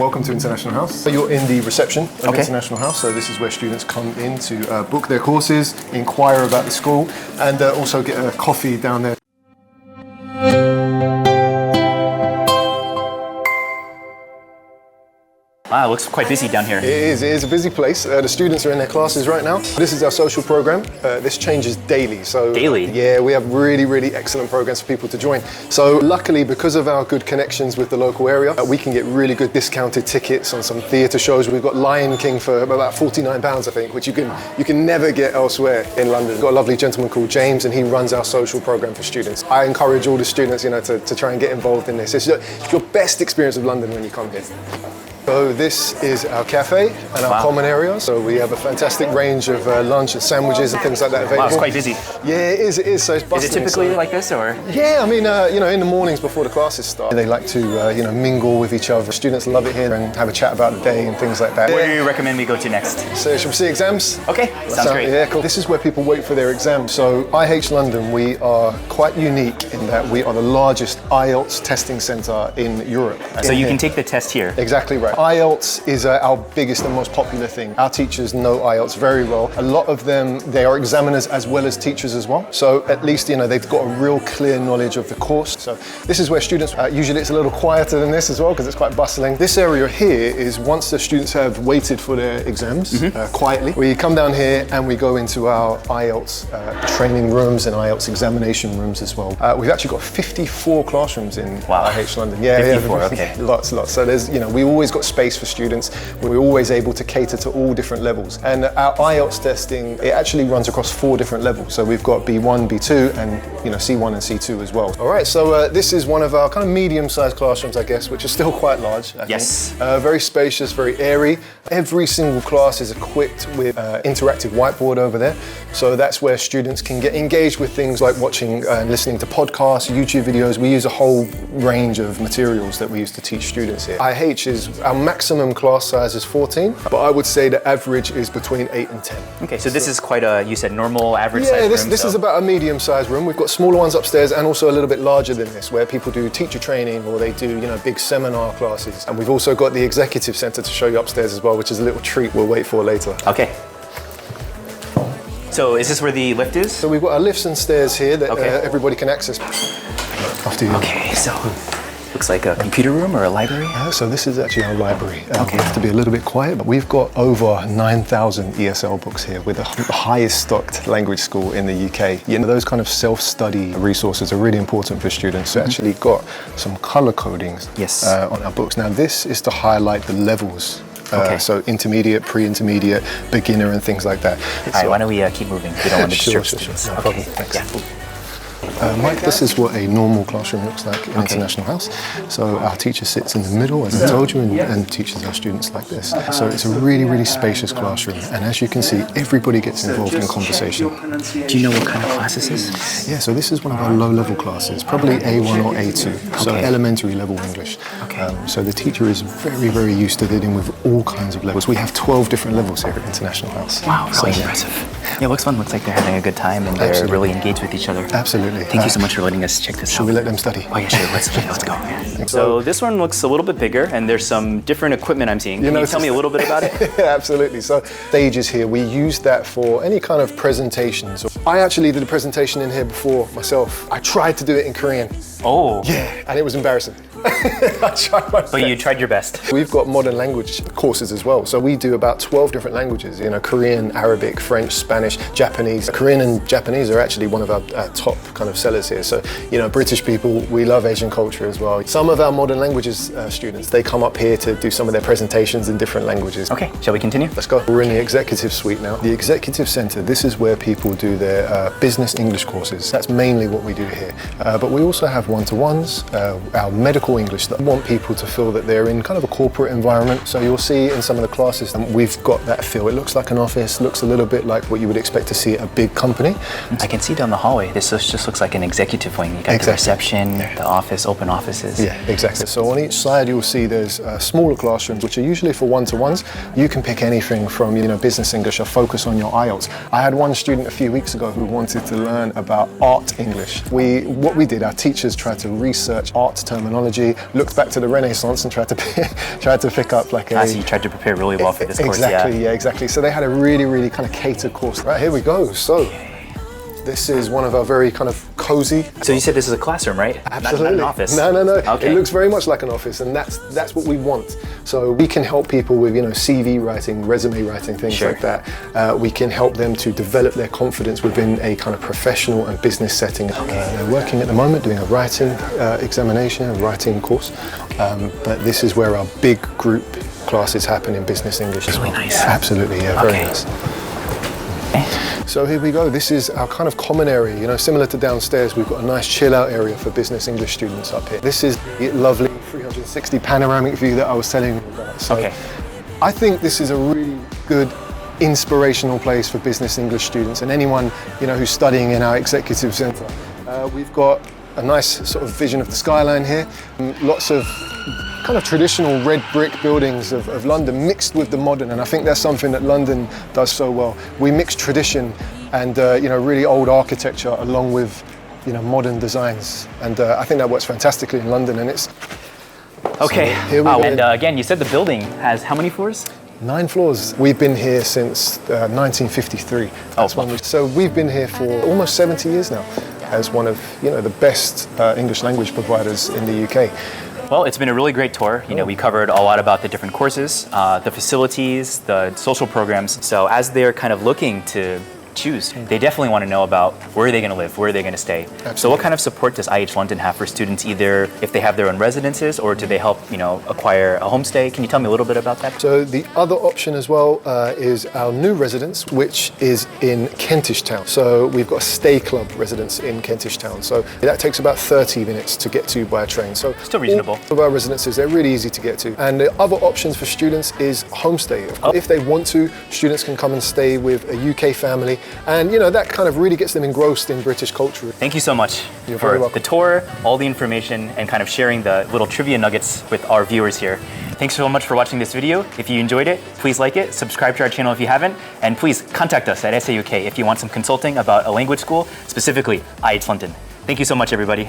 welcome to International House. So you're in the reception of International House, so this is where students come in to book their courses, inquire about the school, and also get a coffee down there. Wow, it looks quite busy down here. It is a busy place. The students are in their classes right now. This is our social program. This changes daily. So daily? Yeah, we have really excellent programs for people to join. So luckily, because of our good connections with the local area, we can get really good discounted tickets on some theatre shows. We've got Lion King for about £49, I think, which you can never get elsewhere in London. We've got a lovely gentleman called James, and he runs our social program for students. I encourage all the students, to try and get involved in this. It's your best experience of London when you come here. So this is our cafe and our common area. So we have a fantastic range of lunch and sandwiches and things like that available. Wow, it's quite busy. Yeah, it is. So it's bustling. Is it typically like this, or? Yeah, I mean, in the mornings before the classes start, they like to, mingle with each other. Students love it here and have a chat about the day and things like that. Where do you recommend we go to next? So should we see exams? Okay, sounds great. Yeah, cool. This is where people wait for their exams. So IH London, we are quite unique in that we are the largest IELTS testing centre in Europe. So you can take the test here. Exactly right. IELTS is our biggest and most popular thing. Our teachers know IELTS very well. A lot of them, they are examiners as well as teachers as well. So at least, they've got a real clear knowledge of the course. So this is where students, usually it's a little quieter than this as well because it's quite bustling. This area here is once the students have waited for their exams quietly, we come down here and we go into our IELTS training rooms and IELTS examination rooms as well. We've actually got 54 classrooms in IH London. Yeah, 54, okay. Lots. So there's, we always got space for students. We're always able to cater to all different levels. And our IELTS testing, it actually runs across 4 different levels. So we've got B1, B2, and C1 and C2 as well. All right, so this is one of our kind of medium-sized classrooms, I guess, which is still quite large. I think. Very spacious, very airy. Every single class is equipped with interactive whiteboard over there. So that's where students can get engaged with things like watching and listening to podcasts, YouTube videos. We use a whole range of materials that we use to teach students here. IH is our maximum class size is 14, but I would say the average is between 8 and 10. Okay, so this is quite a, you said normal, average size room? Yeah, this is about a medium-sized room. We've got smaller ones upstairs and also a little bit larger than this, where people do teacher training or they do, big seminar classes. And we've also got the executive centre to show you upstairs as well, which is a little treat we'll wait for later. Okay. So is this where the lift is? So we've got our lifts and stairs here that everybody can access. After you. Okay, so looks like a computer room or a library? So this is actually our library. We have to be a little bit quiet, but we've got over 9,000 ESL books here. We're the highest stocked language school in the UK. Those kind of self-study resources are really important for students. So actually got some colour codings on our books. Now this is to highlight the levels. So intermediate, pre-intermediate, beginner and things like that. All right, why don't we keep moving? We don't want to disturb students. No problem. Thanks. Mike, this is what a normal classroom looks like in International House. So our teacher sits in the middle, as I told you, and teaches our students like this. So it's a really spacious classroom. And as you can see, everybody gets involved in conversation. Do you know what kind of class this is? Yeah, so this is one of our low-level classes, probably A1 or A2, so elementary level English. So the teacher is very used to dealing with all kinds of levels. We have 12 different levels here at International House. Wow, so impressive. Yeah, it looks fun. Looks like they're having a good time and they're really engaged with each other. Absolutely. Thank you so much for letting us check this out. Should we let them study? Oh yeah, sure. Let's go. Yeah. So this one looks a little bit bigger, and there's some different equipment I'm seeing. Can you tell me a little bit about it? Yeah, absolutely. So stages here, we use that for any kind of presentations. I actually did a presentation in here before myself. I tried to do it in Korean. Oh. Yeah, and it was embarrassing. I tried my best. But you tried your best. We've got modern language courses as well. So we do about 12 different languages, Korean, Arabic, French, Spanish, Japanese. Korean and Japanese are actually one of our top kind of sellers here. So, British people, we love Asian culture as well. Some of our modern languages students, they come up here to do some of their presentations in different languages. Okay, shall we continue? Let's go. We're in the executive suite now. The executive center, this is where people do their business English courses. That's mainly what we do here. But we also have one-to-ones, our medical English that want people to feel that they're in kind of a corporate environment. So you'll see in some of the classes we've got that feel. It looks like an office, looks a little bit like what you would expect to see at a big company. I can see down the hallway, this just looks like an executive wing. You got the reception, the office, open offices. Yeah, exactly. So on each side you'll see there's smaller classrooms, which are usually for one-to-ones. You can pick anything from business English or focus on your IELTS. I had one student a few weeks ago who wanted to learn about art English. What we did, our teachers tried to research art terminology, looked back to the Renaissance and tried to pick up like so you tried to prepare really well for this course, exactly, yeah, exactly. So they had a really kind of catered course. Right, here we go. So this is one of our very kind of cozy. So you said this is a classroom, right? Absolutely. Not an office. No. Okay. It looks very much like an office, and that's what we want. So we can help people with, you know, CV writing, resume writing, things like that. We can help them to develop their confidence within a kind of professional and business setting. They're working at the moment doing a writing examination, a writing course. But this is where our big group classes happen in business English as well. Really nice. Absolutely, yeah, very nice. So here we go, this is our kind of common area, you know, similar to downstairs, we've got a nice chill out area for business English students up here. This is the lovely 360 panoramic view that I was telling you about. So I think this is a really good inspirational place for business English students and anyone, you know, who's studying in our executive centre. We've got a nice sort of vision of the skyline here, lots of kind of traditional red brick buildings of London mixed with the modern, and I think that's something that London does so well. We mix tradition and you know, really old architecture along with, you know, modern designs, and I think that works fantastically in London. And it's okay. So here we go. And again, you said the building has how many floors? 9 floors. We've been here since 1953. So we've been here for almost 70 years now as one of, you know, the best English language providers in the UK. Well, it's been a really great tour. You know, we covered a lot about the different courses, the facilities, the social programs. So as they're kind of looking to choose, they definitely want to know about where are they going to live, where are they going to stay. Absolutely. So what kind of support does IH London have for students, either if they have their own residences or do they help, you know, acquire a homestay? Can you tell me a little bit about that? So the other option as well is our new residence, which is in Kentish Town. So we've got a Stay Club residence in Kentish Town. So that takes about 30 minutes to get to by train. So still reasonable. All of our residences, they're really easy to get to. And the other options for students is homestay. If they want to, students can come and stay with a UK family. And, you know, that kind of really gets them engrossed in British culture. Thank you so much You're very for welcome. the tour, all the information, and kind of sharing the little trivia nuggets with our viewers here. Thanks so much for watching this video. If you enjoyed it, please like it, subscribe to our channel if you haven't, and please contact us at SAUK if you want some consulting about a language school, specifically IH London. Thank you so much, everybody.